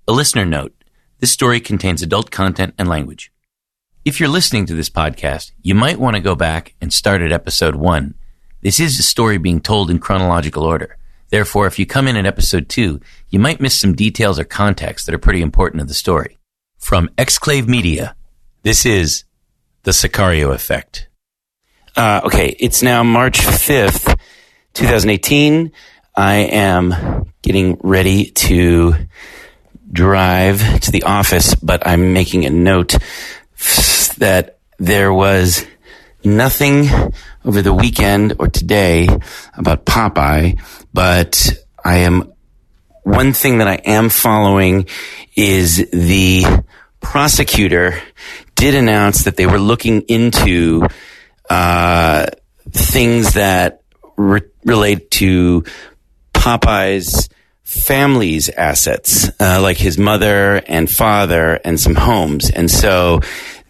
A listener note, this story contains adult content and language. If you're listening to this podcast, you might want to go back and start at episode 1. This is a story being told in chronological order. Therefore, if you come in at episode 2, you might miss some details or context that are pretty important to the story. From Exclave Media, this is The Sicario Effect. Okay, it's now March 5th, 2018. I am getting ready to drive to the office, but I'm making a note that there was nothing over the weekend or today about Popeye, but one thing that I am following is the prosecutor did announce that they were looking into things that relate to Popeye's family's assets, like his mother and father and some homes. And so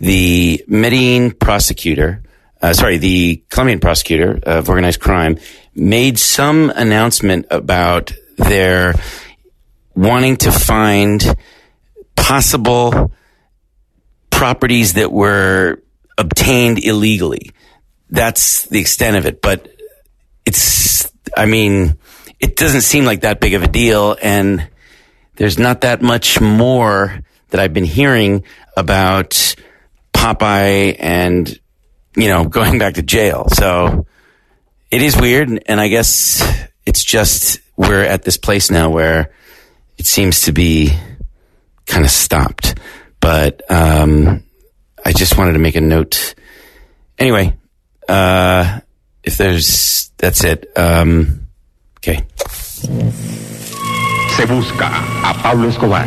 the Medellin prosecutor, the Colombian prosecutor of organized crime made some announcement about their wanting to find possible properties that were obtained illegally. That's the extent of it. But it doesn't seem like that big of a deal, and there's not that much more that I've been hearing about Popeye and, going back to jail. So it is weird, and I guess it's just we're at this place now where it seems to be kind of stopped. But I just wanted to make a note. Anyway, that's it. Okay. Se busca a Pablo Escobar.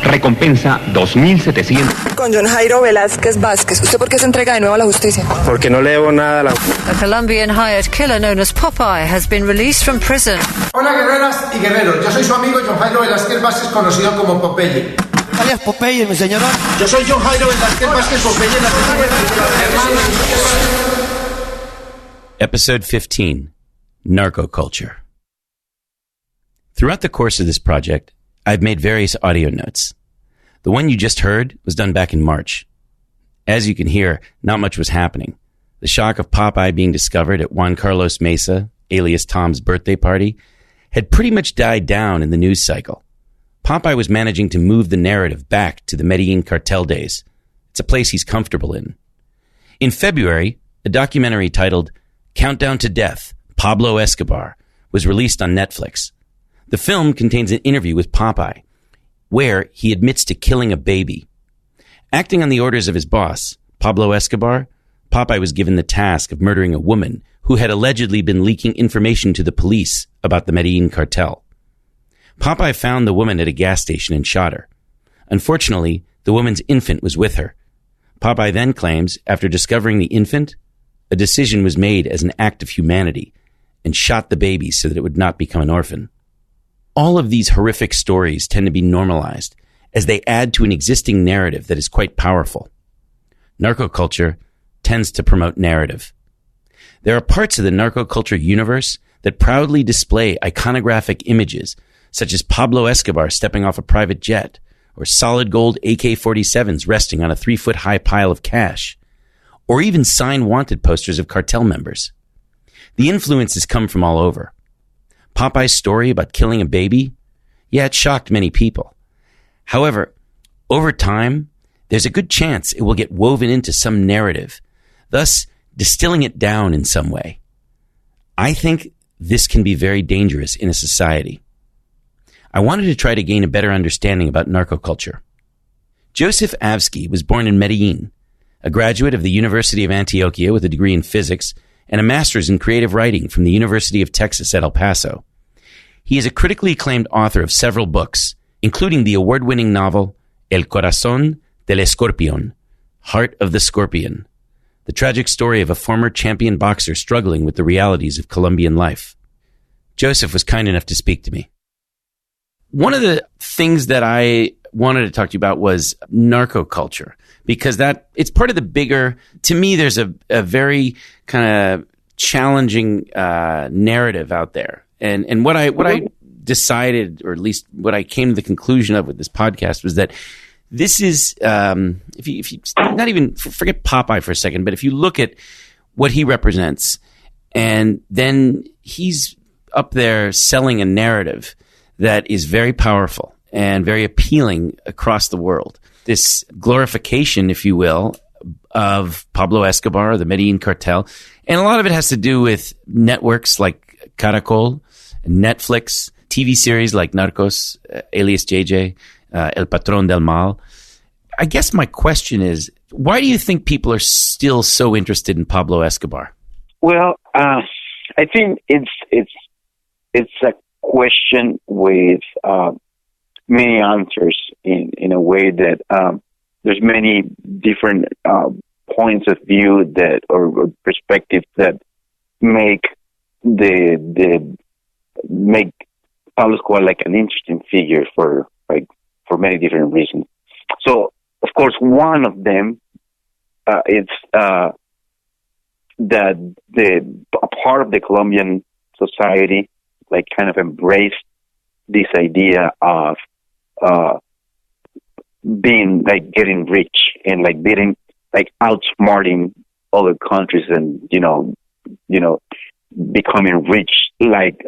Recompensa 2,700. Con John Jairo Velázquez Vázquez. ¿Usted por qué se entrega de nuevo a la justicia? Porque no le debo nada a la... A Colombian hired killer known as Popeye has been released from prison. Hola guerreras y guerreros, yo soy su amigo John Jairo Velázquez Vázquez, conocido como Popeye. Alias Popeye, mi señora. Yo soy John Jairo Velázquez Vázquez Popeye, la Episode 15, Narcoculture. Throughout the course of this project, I've made various audio notes. The one you just heard was done back in March. As you can hear, not much was happening. The shock of Popeye being discovered at Juan Carlos Mesa, alias Tom's birthday party, had pretty much died down in the news cycle. Popeye was managing to move the narrative back to the Medellin cartel days. It's a place he's comfortable in. In February, a documentary titled Countdown to Death, Pablo Escobar, was released on Netflix. The film contains an interview with Popeye, where he admits to killing a baby. Acting on the orders of his boss, Pablo Escobar, Popeye was given the task of murdering a woman who had allegedly been leaking information to the police about the Medellin cartel. Popeye found the woman at a gas station and shot her. Unfortunately, the woman's infant was with her. Popeye then claims, after discovering the infant, a decision was made as an act of humanity and shot the baby so that it would not become an orphan. All of these horrific stories tend to be normalized as they add to an existing narrative that is quite powerful. Narcoculture tends to promote narrative. There are parts of the narcoculture universe that proudly display iconographic images, such as Pablo Escobar stepping off a private jet, or solid gold AK-47s resting on a 3-foot-high pile of cash, or even signed wanted posters of cartel members. The influences come from all over. Popeye's story about killing a baby, it shocked many people. However, over time, there's a good chance it will get woven into some narrative, thus distilling it down in some way. I think this can be very dangerous in a society. I wanted to try to gain a better understanding about narcoculture. Joseph Avsky was born in Medellin, a graduate of the University of Antioquia with a degree in physics and a master's in creative writing from the University of Texas at El Paso. He is a critically acclaimed author of several books, including the award-winning novel El Corazón del Escorpión, Heart of the Scorpion, the tragic story of a former champion boxer struggling with the realities of Colombian life. Joseph was kind enough to speak to me. One of the things that I wanted to talk to you about was narcoculture, because it's part of the bigger, to me, there's a very kind of challenging narrative out there. And what I decided, or at least what I came to the conclusion of with this podcast, was that this is, if you not even forget Popeye for a second, but if you look at what he represents, and then he's up there selling a narrative that is very powerful and very appealing across the world. This glorification, if you will, of Pablo Escobar, the Medellin cartel. And a lot of it has to do with networks like Caracol, Netflix, TV series like Narcos, alias JJ, El Patrón del Mal. I guess my question is, why do you think people are still so interested in Pablo Escobar? Well, I think it's a question with many answers in a way that there's many different points of view that or perspectives that make make Pablo Escobar like an interesting figure for many different reasons. So, of course, one of them is that a part of the Colombian society like kind of embraced this idea of being like getting rich and like being like outsmarting other countries and you know becoming rich like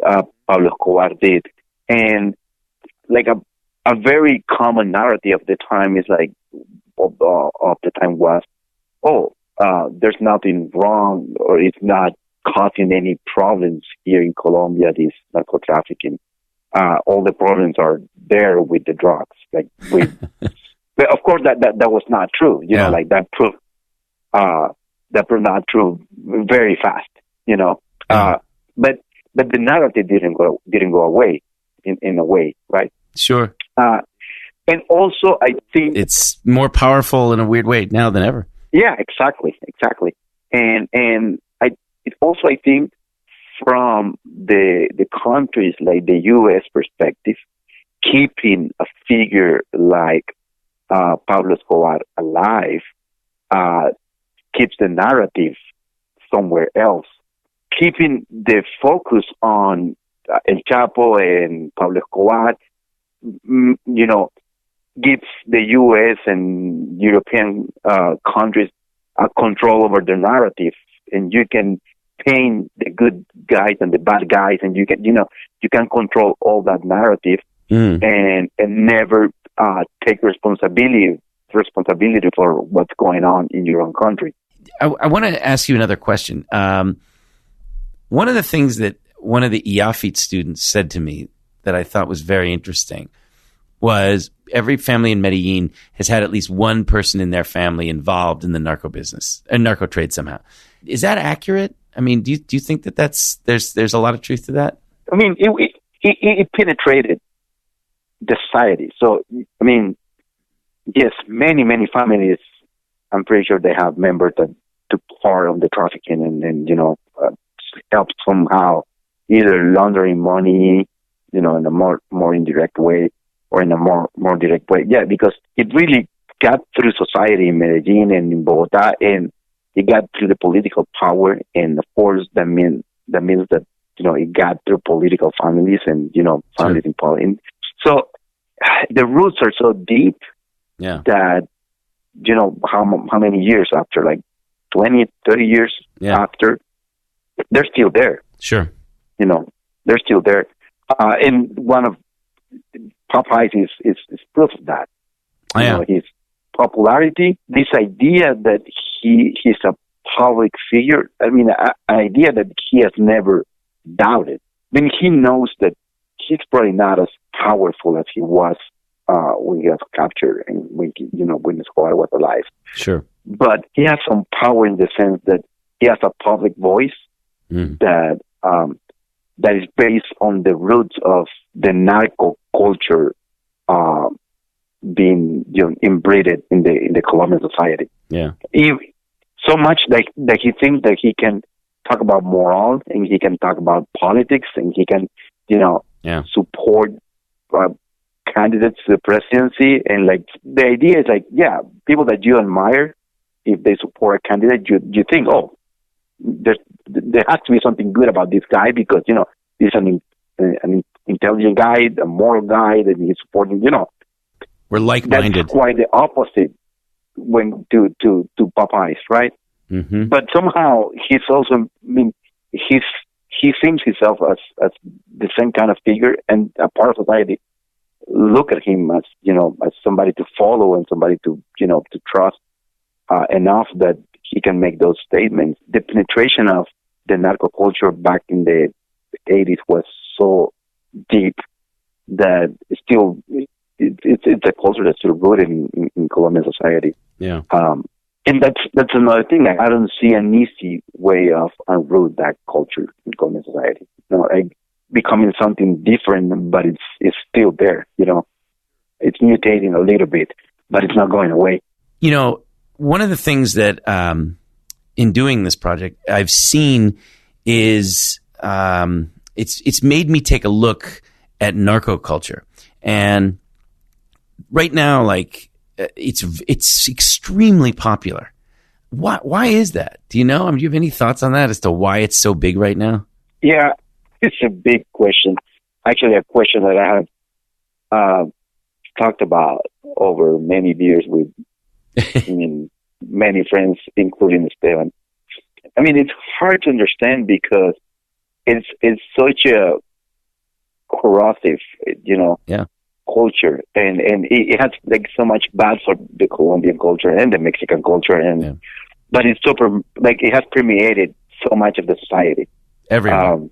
Pablo Escobar did. And like a very common narrative of the time is like of the time was, there's nothing wrong, or it's not causing any problems here in Colombia, this narco trafficking. All the problems are there with the drugs. Like but of course that was not true. You know, like that proved not true very fast. You know, but the narrative didn't go away in a way, right? Sure. And also, I think it's more powerful in a weird way now than ever. Yeah, exactly. And I think from the countries like the U.S. perspective, keeping a figure like Pablo Escobar alive keeps the narrative somewhere else. Keeping the focus on El Chapo and Pablo Escobar, gives the U.S. and European countries a control over the narrative, and you can paint the good guys and the bad guys, and you can control all that narrative and never take responsibility for what's going on in your own country. I want to ask you another question. One of the things that one of the IAFIT students said to me that I thought was very interesting was every family in Medellin has had at least one person in their family involved in the narco business and narco trade somehow. Is that accurate? I mean, do you think that there's a lot of truth to that? I mean, it penetrated the society. So, I mean, yes, many families, I'm pretty sure they have members that took part on the trafficking and helped somehow either laundering money, in a more indirect way, or in a more direct way. Yeah, because it really got through society in Medellin and in Bogota, and it got through the political power, and of course that means that it got through political families and families in Poland. So the roots are so deep that how many years after, like 20, 30 years after, they're still there. Sure. They're still there. And one of Popeye's is proof of that. His popularity, this idea that he's a public figure, I mean, an idea that he has never doubted. I mean, he knows that he's probably not as powerful as he was when he was captured and when Escobar was alive. Sure. But he has some power in the sense that he has a public voice that is based on the roots of the narco culture being inbreeded in the Colombian society. Yeah. So much that he thinks that he can talk about morals and he can talk about politics and he can support candidates to the presidency, and like the idea is like people that you admire, if they support a candidate, you think, there has to be something good about this guy because he's an intelligent guy, a moral guy that he's supporting. We're like-minded. That's quite the opposite when to Popeyes, right? Mm-hmm. But somehow he's also, he seems himself as the same kind of figure, and a part of society look at him as as somebody to follow and somebody to to trust enough that he can make those statements. The penetration of the narcoculture back in the 80s was so deep that it's a culture that's still rooted in Colombian society. Yeah. And that's another thing. Like, I don't see an easy way of unroot that culture in Colombian society. Like becoming something different, but it's still there. It's mutating a little bit, but it's not going away. One of the things that in doing this project I've seen is it's made me take a look at narcoculture, and right now, like, it's extremely popular. Why is that? Do you know? Do you have any thoughts on that as to why it's so big right now? Yeah, it's a big question. Actually, a question that I have talked about over many years with many friends, including Esteban. It's hard to understand because it's such a corrosive, culture, and it has like so much bad for the Colombian culture and the Mexican culture, but it's super, like, it has permeated so much of the society. Everyone.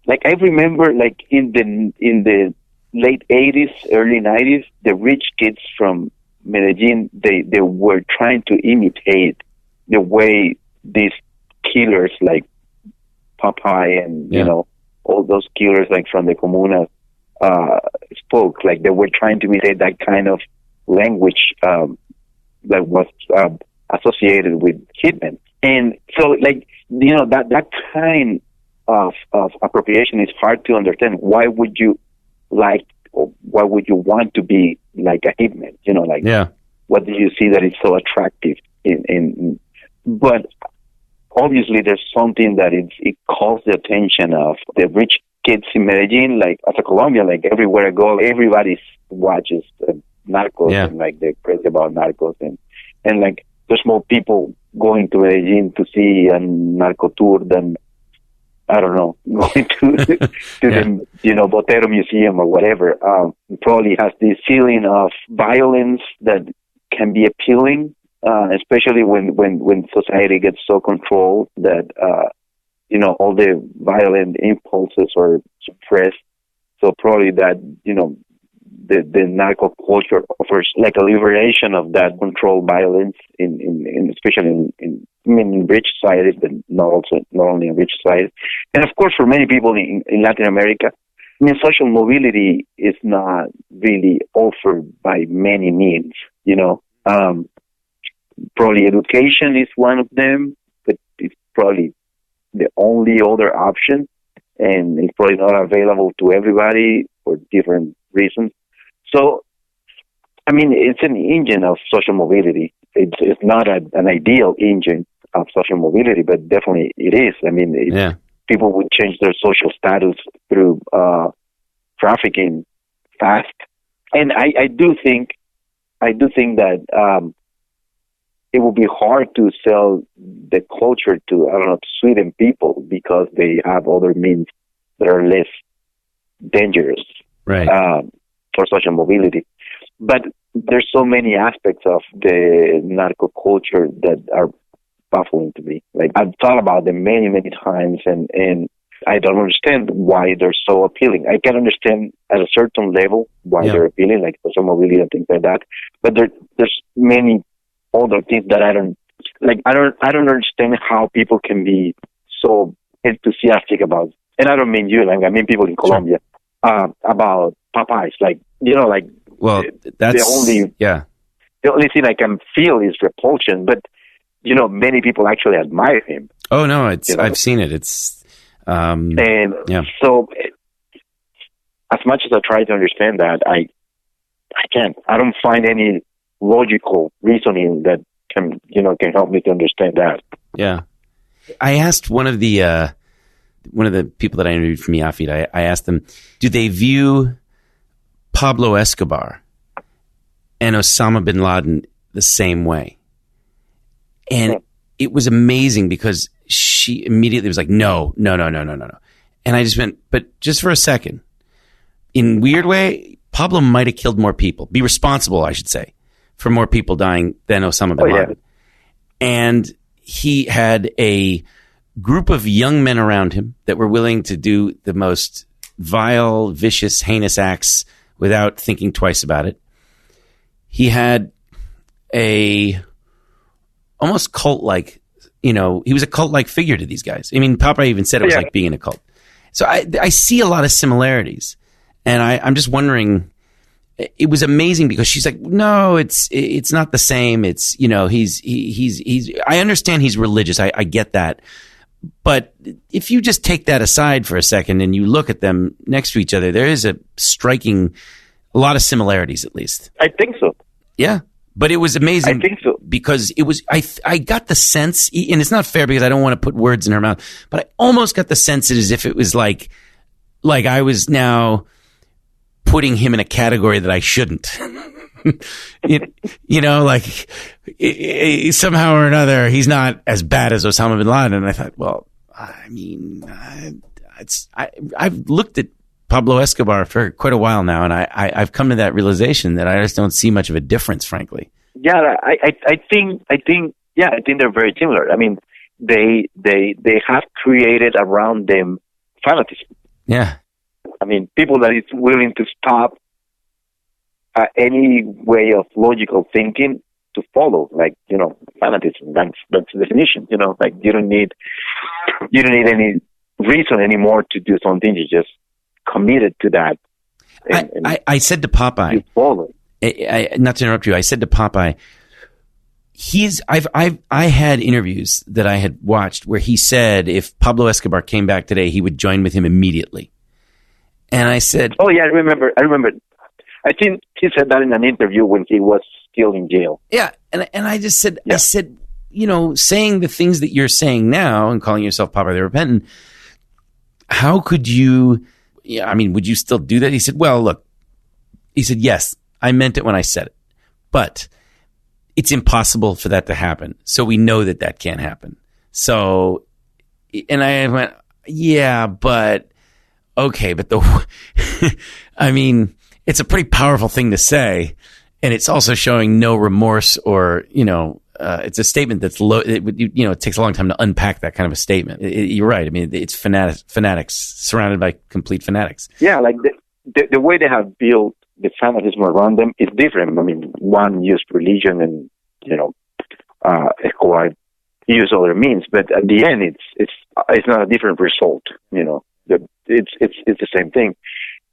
Like, I remember, like, in the late 80s, early 90s, the rich kids from Medellin, they were trying to imitate the way these killers like Popeye and all those killers like from the Comuna spoke. Like, they were trying to imitate that kind of language that was associated with hitmen. And so, like, that kind of appropriation is hard to understand. Why would you like, or why would you want to be like a hitman? What do you see that is so attractive but obviously there's something that it calls the attention of the rich kids in Medellin. Like, as a Colombian, like, everywhere I go, everybody watches Narcos, and like they're crazy about Narcos, and like there's more people going to Medellin to see a narco tour than, I don't know, going to the Botero Museum or whatever. Probably has this feeling of violence that can be appealing, especially when society gets so controlled that all the violent impulses are suppressed. So probably that the narco culture offers like a liberation of that controlled violence in especially in rich societies, but not only in rich societies. And of course, for many people in Latin America, social mobility is not really offered by many means. Probably education is one of them, but it's probably the only other option, and it's probably not available to everybody for different reasons. So, it's an engine of social mobility. It's not an ideal engine of social mobility, but definitely it is. People would change their social status through trafficking fast, and I do think that it will be hard to sell the culture to, I don't know, to Sweden people because they have other means that are less dangerous, right? For social mobility. But there's so many aspects of the narco culture that are baffling to me. Like, I've thought about them many, many times, and I don't understand why they're so appealing. I can understand at a certain level why they're appealing, like social mobility and things like that. But there's many other things that I don't understand how people can be so enthusiastic about. And I don't mean you, like, I mean people in Colombia, about Popeyes. The only thing I can feel is repulsion, but many people actually admire him. Oh no, I've seen it. It's so as much as I try to understand that, I can't. I don't find any logical reasoning that can help me to understand that. Yeah, I asked one of the one of the people that I interviewed for Miafid, I asked them, do they view Pablo Escobar and Osama bin Laden the same way? And it was amazing because she immediately was like, no. And I just went, but just for a second, in weird way, Pablo might have killed more people, be responsible, I should say, for more people dying than Osama bin Laden. And he had a group of young men around him that were willing to do the most vile, vicious, heinous acts without thinking twice about it. He had a almost cult-like, he was a cult-like figure to these guys. I mean, Popeye even said it was like being in a cult. So I see a lot of similarities. And I'm just wondering, it was amazing because she's like, no, it's not the same. It's, he's I understand he's religious. I get that. But if you just take that aside for a second and you look at them next to each other, there is a lot of similarities, at least. I think so. Yeah. But it was amazing. I think so. Because it was, I got the sense, and it's not fair because I don't want to put words in her mouth, but I almost got the sense as if it was like I was now putting him in a category that I shouldn't. Somehow or another, he's not as bad as Osama bin Laden. And I thought, well, I mean, I've looked at Pablo Escobar for quite a while now, and I've come to that realization that I just don't see much of a difference, frankly. Yeah, I think they're very similar. I mean, they have created around them fanatism. Yeah. I mean, people that is willing to stop any way of logical thinking to follow, like, fanatism. That's the definition. Like you don't need any reason anymore to do something. You just committed to that. I said to Popeye, you follow. Not to interrupt you, I said to Popeye, I had interviews that I had watched where he said if Pablo Escobar came back today, he would join with him immediately. And I said, "Oh yeah, I remember. I think he said that in an interview when he was still in jail." Yeah, and I just said, I said, saying the things that you're saying now and calling yourself Popeye the Repentant, how could you? Yeah, I mean, would you still do that? He said, "Well, look," he said, "Yes, I meant it when I said it, but it's impossible for that to happen. So we know that can't happen." So, and I went, "Yeah, but." Okay, but I mean, it's a pretty powerful thing to say, and it's also showing no remorse or, it's a statement that's low. It takes a long time to unpack that kind of a statement. You're right. I mean, it's fanatics surrounded by complete fanatics. Yeah, like the way they have built the fanatism around them is different. I mean, one used religion and, Escobar used other means, but at the end, it's not a different result, It's the same thing,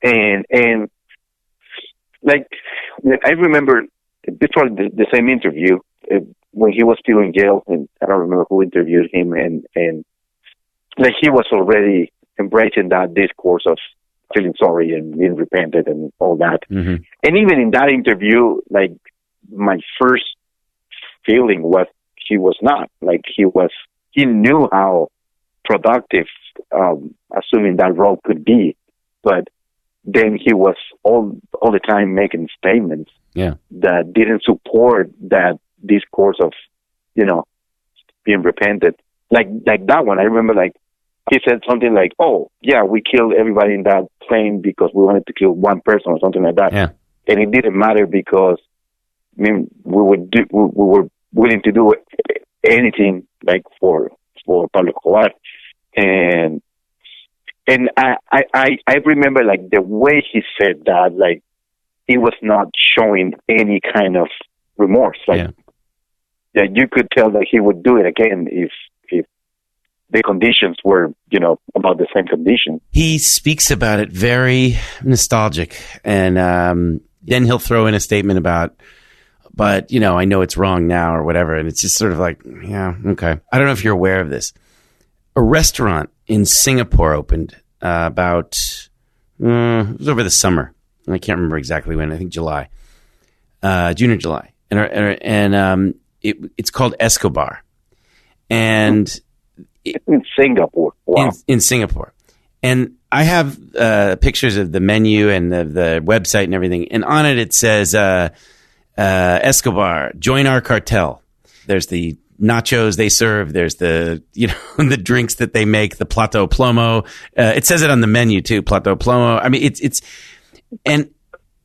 and like I remember before the same interview when he was still in jail, and I don't remember who interviewed him, and like he was already embracing that discourse of feeling sorry and being repentant and all that. Mm-hmm. And even in that interview, like my first feeling was he was not like he knew how productive. Assuming that role could be, but then he was all the time making statements that didn't support that discourse of, being repentant. Like that one, I remember like he said something like, "Oh yeah, we killed everybody in that plane because we wanted to kill one person or something like that," and it didn't matter because I mean we were willing to do anything like for Pablo Escobar. And I remember like the way he said that, like he was not showing any kind of remorse. Like you could tell that he would do it again if the conditions were, about the same condition. He speaks about it very nostalgic, and then he'll throw in a statement about, but I know it's wrong now or whatever, and it's just sort of like, yeah, okay. I don't know if you're aware of this. A restaurant in Singapore opened about it was over the summer. I can't remember exactly when. I think July, June or July, and it's called Escobar, and in Singapore. Wow. In Singapore. And I have pictures of the menu and the website and everything. And on it says, Escobar, join our cartel. There's the nachos they serve. There's the, the drinks that they make, the plato plomo. It says it on the menu too, plato plomo. I mean, and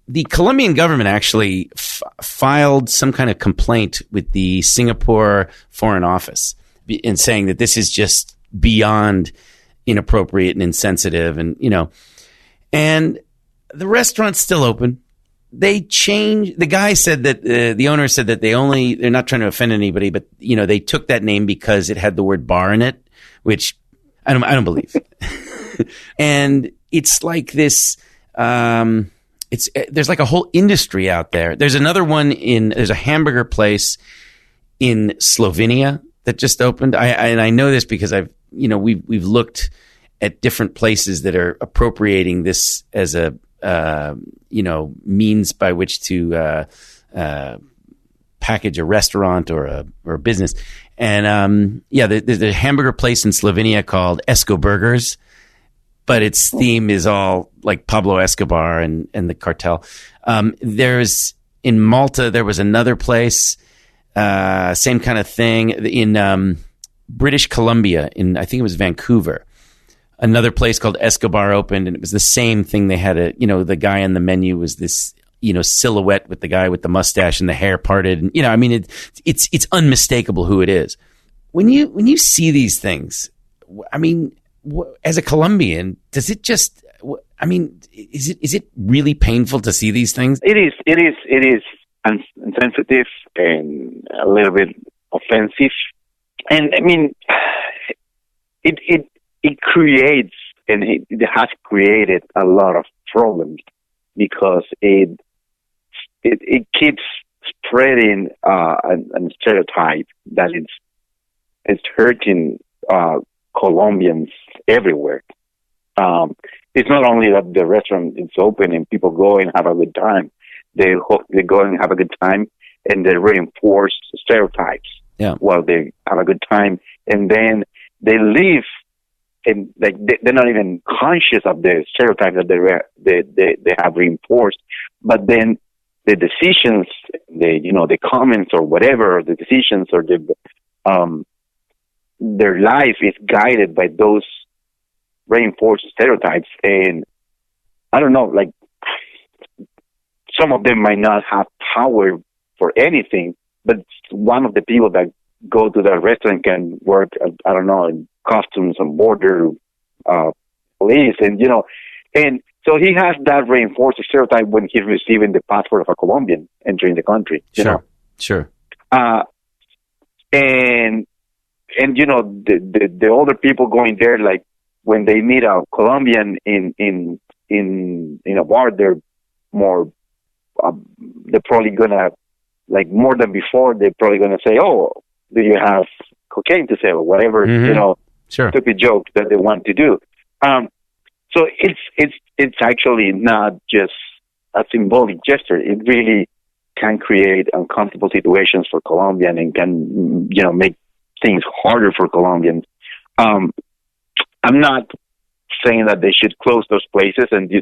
the Colombian government actually filed some kind of complaint with the Singapore Foreign Office in saying that this is just beyond inappropriate and insensitive, and and the restaurant's still open. They changed. The guy said that the owner said that they're not trying to offend anybody, but they took that name because it had the word bar in it, which I don't believe. And it's like this. There's like a whole industry out there. There's another one there's a hamburger place in Slovenia that just opened. I know this because we've looked at different places that are appropriating this as a means by which to package a restaurant or a business. And there's a hamburger place in Slovenia called Esco Burgers, but its theme is all like Pablo Escobar and the cartel. There's in Malta, there was another place, same kind of thing in British Columbia, I think it was Vancouver. Another place called Escobar opened, and it was the same thing. They had the guy on the menu was this, silhouette with the guy with the mustache and the hair parted. And, it's unmistakable who it is. When you see these things, I mean, as a Colombian, does it just, is it really painful to see these things? It is insensitive and a little bit offensive. And I mean, it creates, and it has created a lot of problems because it keeps spreading a stereotype that it's hurting Colombians everywhere. It's not only that the restaurant is open and people go and have a good time. They go and have a good time, and they reinforce stereotypes while they have a good time, and then they leave, and they're not even conscious of the stereotype that they have reinforced. But then the decisions, the comments or whatever, the decisions or their life is guided by those reinforced stereotypes. And I don't know, like some of them might not have power for anything, but one of the people that go to that restaurant can work, I don't know, in customs and border police, and so he has that reinforced stereotype when he's receiving the passport of a Colombian entering the country. Sure. And the older people going there, like when they meet a Colombian in a bar, they're more. They're probably gonna, like, more than before. They're probably gonna say, "Oh, do you have cocaine to sell?" or whatever, Sure. stupid joke that they want to do. So it's actually not just a symbolic gesture. It really can create uncomfortable situations for Colombians and can make things harder for Colombians. I'm not saying that they should close those places, and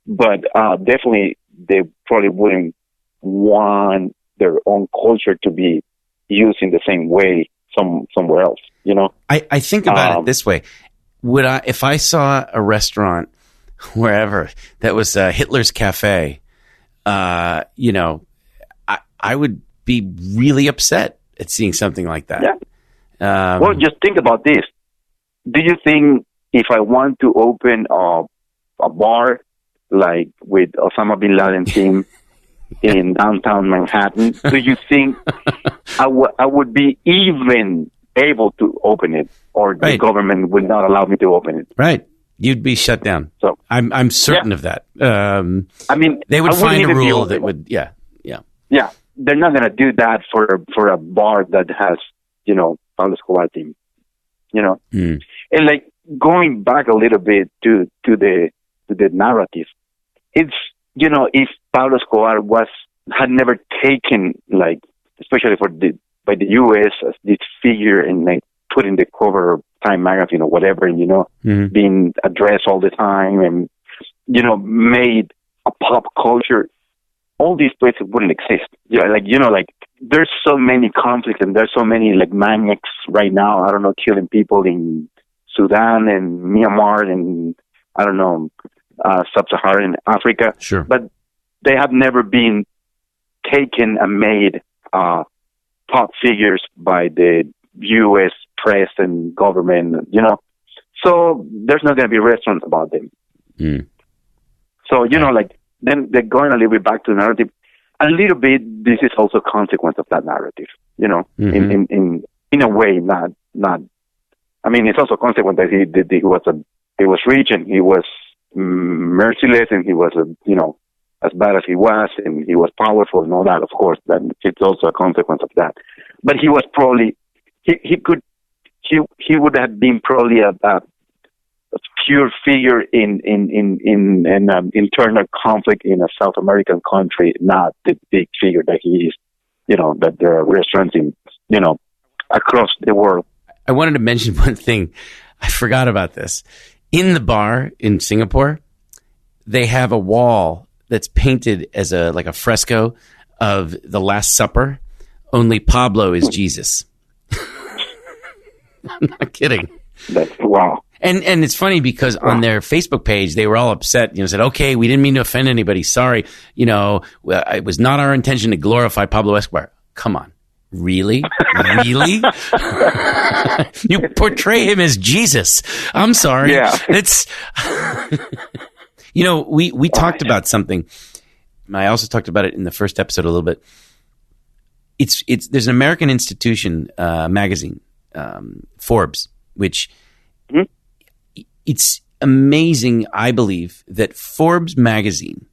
but definitely they probably wouldn't want their own culture to be used in the same way somewhere else. I think about it this way: if I saw a restaurant wherever that was Hitler's Cafe, I would be really upset at seeing something like that. Yeah. Well, just think about this. Do you think if I want to open a bar like with Osama bin Laden theme in downtown Manhattan, do you think I would be even able to open it, or the government would not allow me to open it? Right. You'd be shut down. So I'm certain of that. They would find a rule that would, yeah. They're not going to do that for a bar that has, Pablo Escobar theme, And like going back a little bit to the narrative, it's, if Pablo Escobar had never taken, like, especially by the U.S. as this figure and like put in the cover Time magazine or whatever, and, being addressed all the time and, made a pop culture, all these places wouldn't exist. There's so many conflicts and there's so many like maniacs right now, I don't know, killing people in Sudan and Myanmar and, I don't know, sub-Saharan Africa. Sure. But they have never been taken and made pop figures by the U.S. press and government, So there's not going to be restaurants about them. Mm. So, then they're going a little bit back to the narrative. A little bit, this is also a consequence of that narrative, in a way, not, I mean, it's also a consequence that he was rich and he was merciless and he was, as bad as he was and he was powerful and all that, of course, that it's also a consequence of that. But he was probably, he would have been probably a pure figure in internal conflict in a South American country, not the big figure that he is, that there are restaurants in, across the world. I wanted to mention one thing. I forgot about this. In the bar in Singapore, they have a wall that's painted as a fresco of the Last Supper, only Pablo is Jesus. I'm not kidding. Wow. And it's funny because on their Facebook page, they were all upset, said, okay, we didn't mean to offend anybody. Sorry. It was not our intention to glorify Pablo Escobar. Come on. Really? Really? You portray him as Jesus. I'm sorry. Yeah. It's, we talked about something. I also talked about it in the first episode a little bit. There's an American institution, magazine, Forbes, which it's amazing, I believe, that Forbes magazine,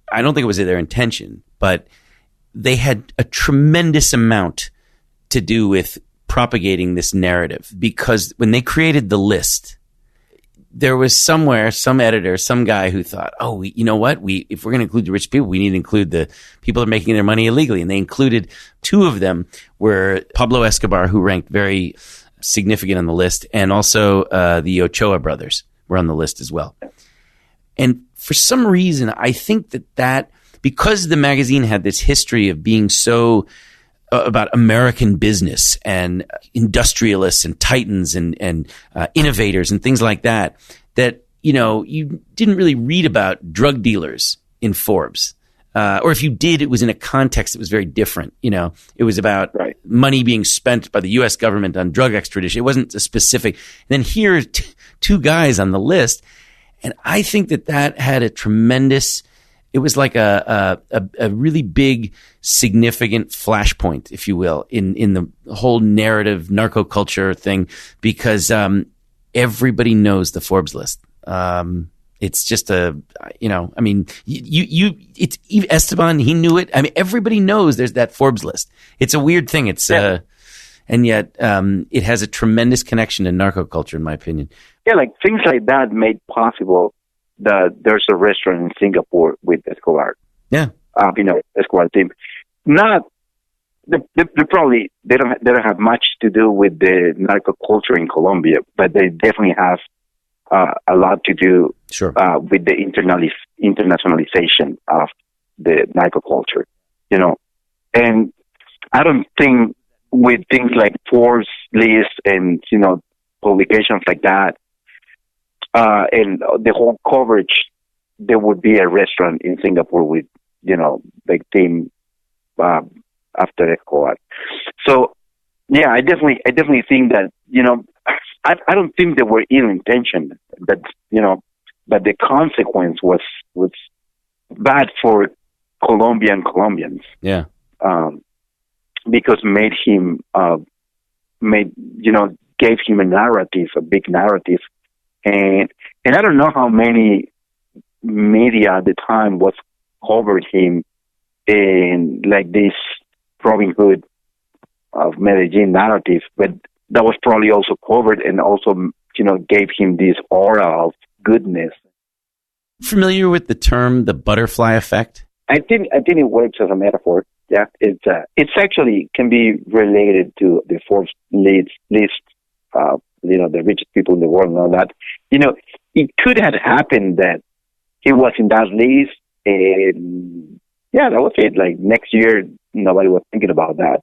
I don't think it was their intention, but they had a tremendous amount to do with propagating this narrative, because when they created the list, there was somewhere, some editor, some guy who thought, oh, you know what? If we're going to include the rich people, we need to include the people that are making their money illegally. And they included two of them were Pablo Escobar, who ranked very significant on the list, and also the Ochoa brothers were on the list as well. And for some reason, I think that because the magazine had this history of being so about American business and industrialists and titans and innovators and things like that, you didn't really read about drug dealers in Forbes. Or if you did, it was in a context that was very different. It was about money being spent by the U.S. government on drug extradition. It wasn't a specific. And then here are two guys on the list. And I think that had a tremendous, it was like a really big, significant flashpoint, if you will, in the whole narrative narcoculture thing, because everybody knows the Forbes list. It's just it's Esteban, he knew it. I mean, everybody knows there's that Forbes list. It's a weird thing. And yet it has a tremendous connection to narcoculture, in my opinion. Yeah, like things like that made possible that there's a restaurant in Singapore with Escobar. Yeah. Escobar team. Not, they don't have much to do with the narcoculture in Colombia, but they definitely have a lot to do with the internationalization of the narcoculture, And I don't think with things like Forbes list and, publications like that, and the whole coverage, there would be a restaurant in Singapore with, big team after Escobar. So, yeah, I definitely think that, I don't think they were ill intentioned, but but the consequence was bad for Colombians. Yeah. Because gave him a narrative, a big narrative, and I don't know how many media at the time was covered him in like this Robin Hood of Medellin narrative, but that was probably also covered and also, gave him this aura of goodness. Familiar with the term, the butterfly effect? I think it works as a metaphor. Yeah, it's actually can be related to the Forbes list the richest people in the world and all that. It could have happened that he was in that list, and yeah, that was it. Like next year, nobody was thinking about that.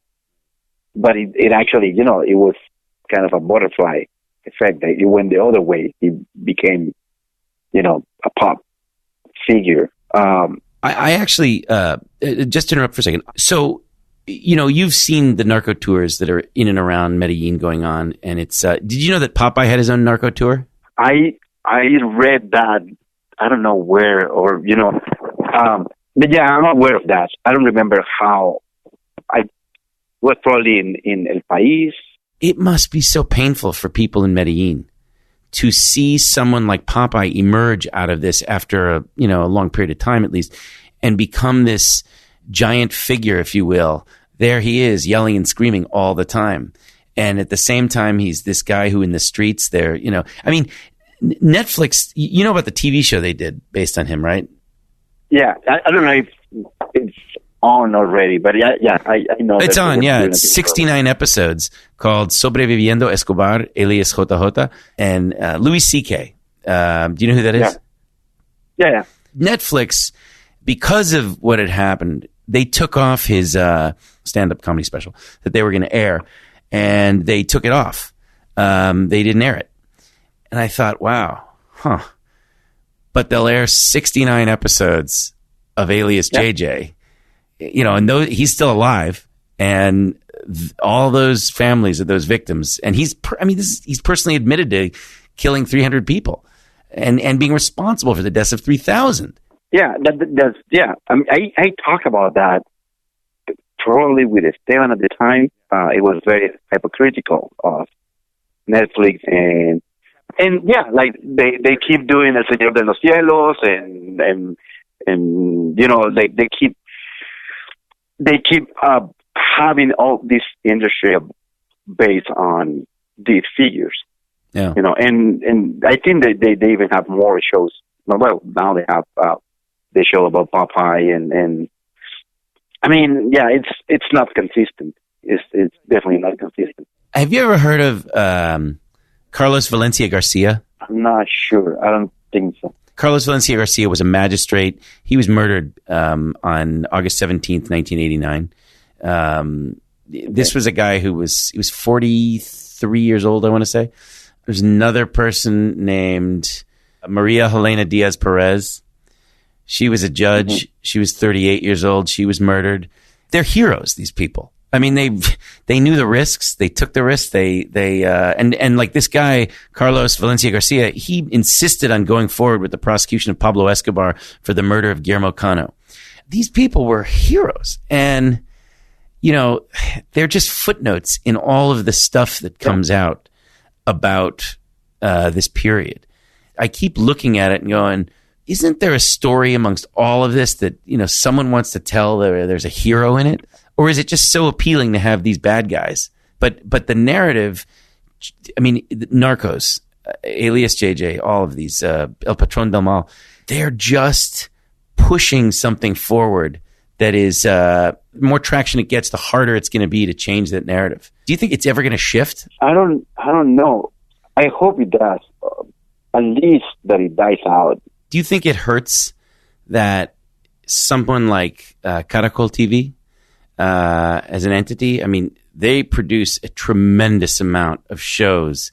But it actually, it was kind of a butterfly effect. It went the other way. He became, a pop figure. I actually, just to interrupt for a second. So, you've seen the narco tours that are in and around Medellin going on, and it's. Did you know that Popeye had his own narco tour? I read that. I don't know where, or but yeah, I'm aware of that. I don't remember how. I was probably in El País. It must be so painful for people in Medellin to see someone like Popeye emerge out of this after a long period of time at least, and become this giant figure, if you will. There he is, yelling and screaming all the time. And at the same time, he's this guy who in the streets there, Netflix, you know about the TV show they did based on him, right? Yeah, I don't know if it's on already, but yeah, I know. It's on, yeah. It's 69 episodes called Sobreviviendo Escobar, alias JJ, and Louis C.K. Do you know who that is? Yeah. Netflix, because of what had happened, they took off his stand-up comedy special that they were going to air, and they took it off. They didn't air it. And I thought, wow, but they'll air 69 episodes of Alias JJ, and he's still alive, and all those families of those victims, and he's personally admitted to killing 300 people and being responsible for the deaths of 3,000. Yeah, that's yeah. I talk about that probably with Esteban at the time. It was very hypocritical of Netflix and yeah, like they keep doing El Señor de los Cielos and they keep having all this industry based on these figures. Yeah. And I think they even have more shows. Well, now they have the show about Popeye and I mean, yeah, it's not consistent. It's definitely not consistent. Have you ever heard of Carlos Valencia Garcia? I'm not sure. I don't think so. Carlos Valencia Garcia was a magistrate. He was murdered on August 17th, 1989. This was a guy he was 43 years old, I want to say. There's another person named Maria Helena Diaz Perez. She was a judge. Mm-hmm. She was 38 years old. She was murdered. They're heroes, these people. I mean, they knew the risks. They took the risks. And like this guy, Carlos Valencia Garcia, he insisted on going forward with the prosecution of Pablo Escobar for the murder of Guillermo Cano. These people were heroes. And, they're just footnotes in all of the stuff that comes out about this period. I keep looking at it and going, isn't there a story amongst all of this that, someone wants to tell there's a hero in it? Or is it just so appealing to have these bad guys? But the narrative, I mean, Narcos, Alias JJ, all of these, El Patron del Mal, they're just pushing something forward that is, more traction it gets, the harder it's going to be to change that narrative. Do you think it's ever going to shift? I don't know. I hope it does. At least that it dies out. Do you think it hurts that someone like Caracol TV, as an entity, I mean, they produce a tremendous amount of shows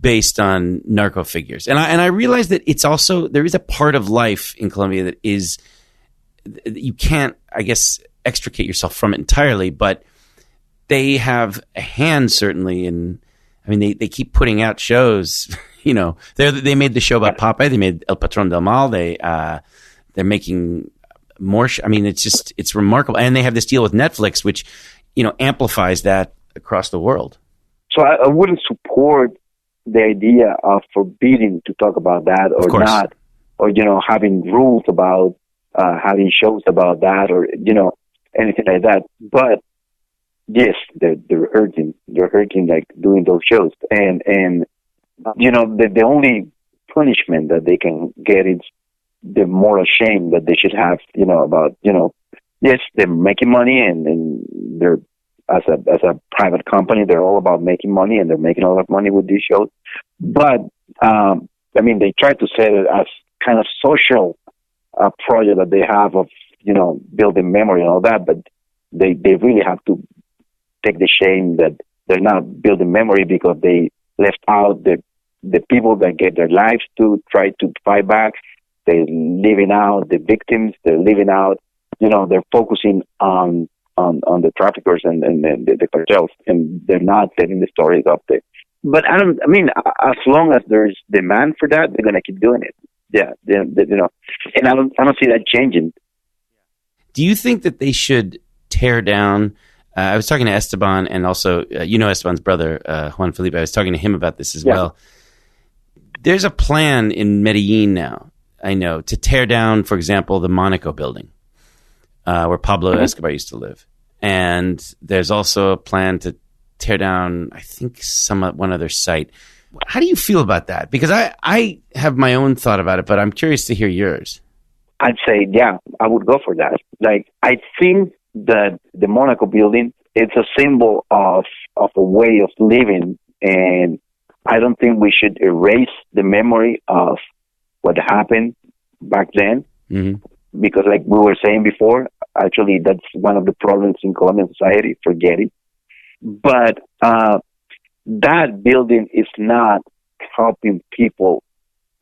based on narco figures. And I realize that it's also, there is a part of life in Colombia that is, you can't, I guess, extricate yourself from it entirely, but they have a hand certainly in, I mean, they keep putting out shows, they made the show about Popeye, they made El Patron del Mal, they're making more, it's remarkable. And they have this deal with Netflix, which, amplifies that across the world. So I wouldn't support the idea of forbidding to talk about that or not, or, having rules about having shows about that or, anything like that. But yes, they're hurting like doing those shows. And the only punishment that they can get is the moral shame that they should have, about, yes, they're making money and they're as a private company. They're all about making money, and they're making a lot of money with these shows. But I mean, they try to set it as kind of social project that they have of building memory and all that. But they really have to take the shame that they're not building memory because they left out the people that gave their lives to try to fight back. They're leaving out the victims. They're leaving out, they're focusing on the traffickers and the cartels, and they're not telling the stories of the. But as long as there's demand for that, they're gonna keep doing it. Yeah, and I don't see that changing. Do you think that they should tear down? I was talking to Esteban, and also Esteban's brother Juan Felipe. I was talking to him about this as well. There's a plan in Medellin now, I know, to tear down, for example, the Monaco building where Pablo Escobar used to live. And there's also a plan to tear down, I think, one other site. How do you feel about that? Because I have my own thought about it, but I'm curious to hear yours. I'd say, yeah, I would go for that. Like, I think that the Monaco building, it's a symbol of a way of living, and I don't think we should erase the memory of what happened back then, because like we were saying before, actually that's one of the problems in Colombian society, forgetting. But that building is not helping people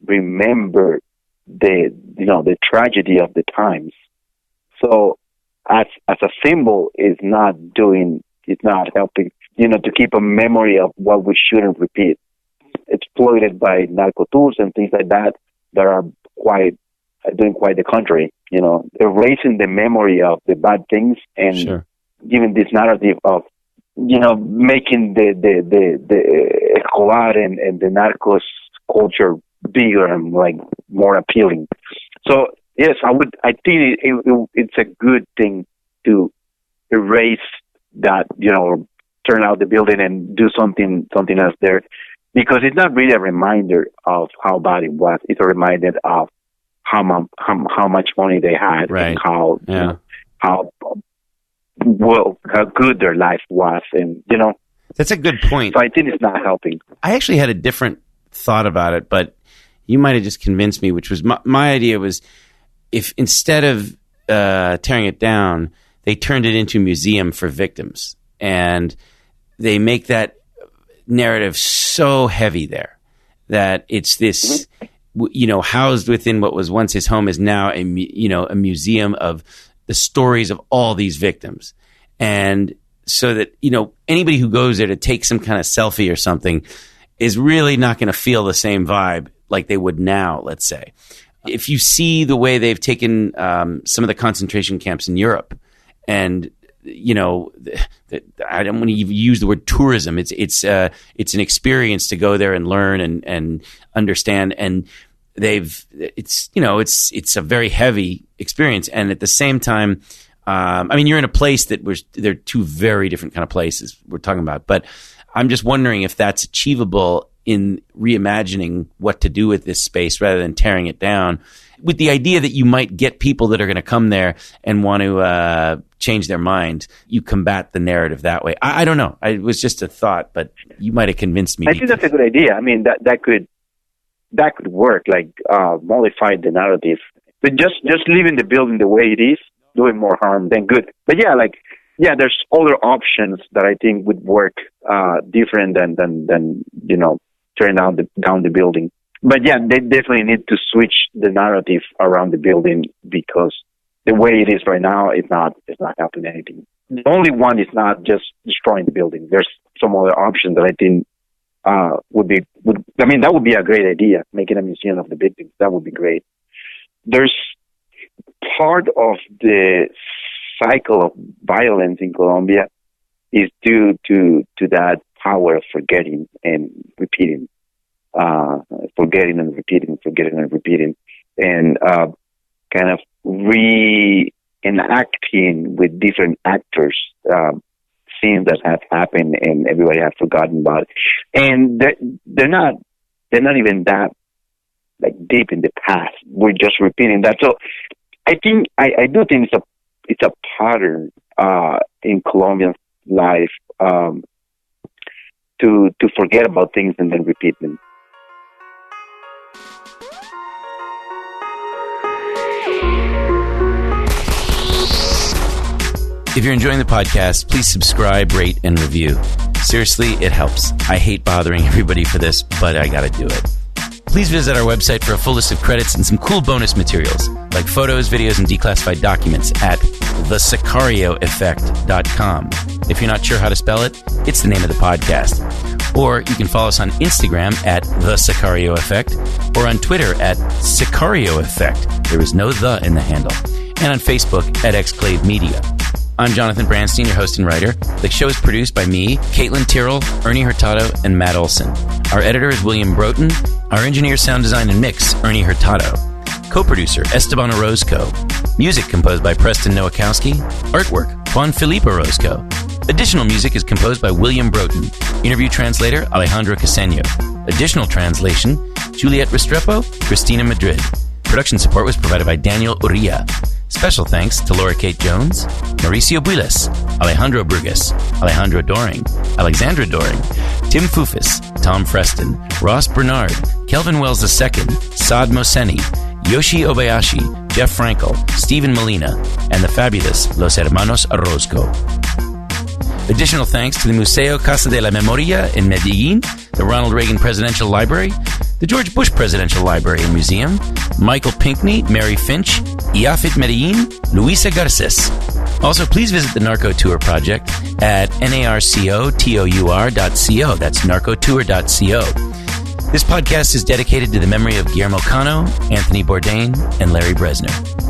remember the tragedy of the times. So as a symbol, it's not helping, to keep a memory of what we shouldn't repeat. Exploited by Narcoculture and things like that are doing quite the contrary, erasing the memory of the bad things and giving this narrative of, making the Escobar and the Narcos culture bigger and like more appealing. So yes, I think it's a good thing to erase that, turn out the building and do something else there. Because it's not really a reminder of how bad it was. It's a reminder of how much money they had, and how good their life was, and that's a good point. So I think it's not helping. I actually had a different thought about it, but you might have just convinced me. Which was my idea was, if instead of tearing it down, they turned it into a museum for victims, and they make that narrative so heavy there that it's this, housed within what was once his home is now a museum of the stories of all these victims. And so that, anybody who goes there to take some kind of selfie or something is really not going to feel the same vibe like they would now, let's say. If you see the way they've taken some of the concentration camps in Europe, and I don't want to use the word tourism. It's an experience to go there and learn and understand. And it's a very heavy experience. And at the same time, you're in a place they're two very different kind of places we're talking about. But I'm just wondering if that's achievable in reimagining what to do with this space rather than tearing it down, with the idea that you might get people that are going to come there and want to change their mind. You combat the narrative that way. I don't know. It was just a thought, but you might have convinced me. I think that's a good idea. I mean, that could work, like modify the narrative. But just leaving the building the way it is, doing more harm than good. But there's other options that I think would work different than tearing down the building. But they definitely need to switch the narrative around the building, because the way it is right now, it's not helping anything. The only one is not just destroying the building. There's some other option that I think that would be a great idea, making a museum of the victims. That would be great. There's part of the cycle of violence in Colombia is due to that power of forgetting and repeating. Forgetting and repeating, and kind of reenacting with different actors scenes that have happened and everybody has forgotten about it. And they're not even that like deep in the past. We're just repeating that. So I do think it's a pattern in Colombian life to forget about things and then repeat them. If you're enjoying the podcast, please subscribe, rate, and review. Seriously, it helps. I hate bothering everybody for this, but I gotta do it. Please visit our website for a full list of credits and some cool bonus materials, like photos, videos, and declassified documents at thesicarioeffect.com. If you're not sure how to spell it, it's the name of the podcast. Or you can follow us on Instagram at The Sicario Effect, or on Twitter at Sicario Effect. There is no the in the handle. And on Facebook at Exclave Media. I'm Jonathan Branstein, your host and writer. The show is produced by me, Caitlin Tyrrell, Ernie Hurtado, and Matt Olson. Our editor is William Broughton. Our engineer, sound design, and mix, Ernie Hurtado. Co-producer, Esteban Orozco. Music composed by Preston Nowakowski. Artwork, Juan Felipe Orozco. Additional music is composed by William Broughton. Interview translator, Alejandro Caseño. Additional translation, Juliet Restrepo, Cristina Madrid. Production support was provided by Daniel Uria. Special thanks to Laura Kate Jones, Mauricio Builes, Alejandro Brugas, Alejandro Doring, Alexandra Doring, Tim Fufus, Tom Freston, Ross Bernard, Kelvin Wells II, Saad Mohseni, Yoshi Obayashi, Jeff Frankel, Stephen Molina, and the fabulous Los Hermanos Orozco. Additional thanks to the Museo Casa de la Memoria in Medellin, the Ronald Reagan Presidential Library, the George Bush Presidential Library and Museum, Michael Pinckney, Mary Finch, Iafit Medellin, Luisa Garces. Also, please visit the Narco Tour project at narcotour.co. That's narcotour.co. This podcast is dedicated to the memory of Guillermo Cano, Anthony Bourdain, and Larry Bresner.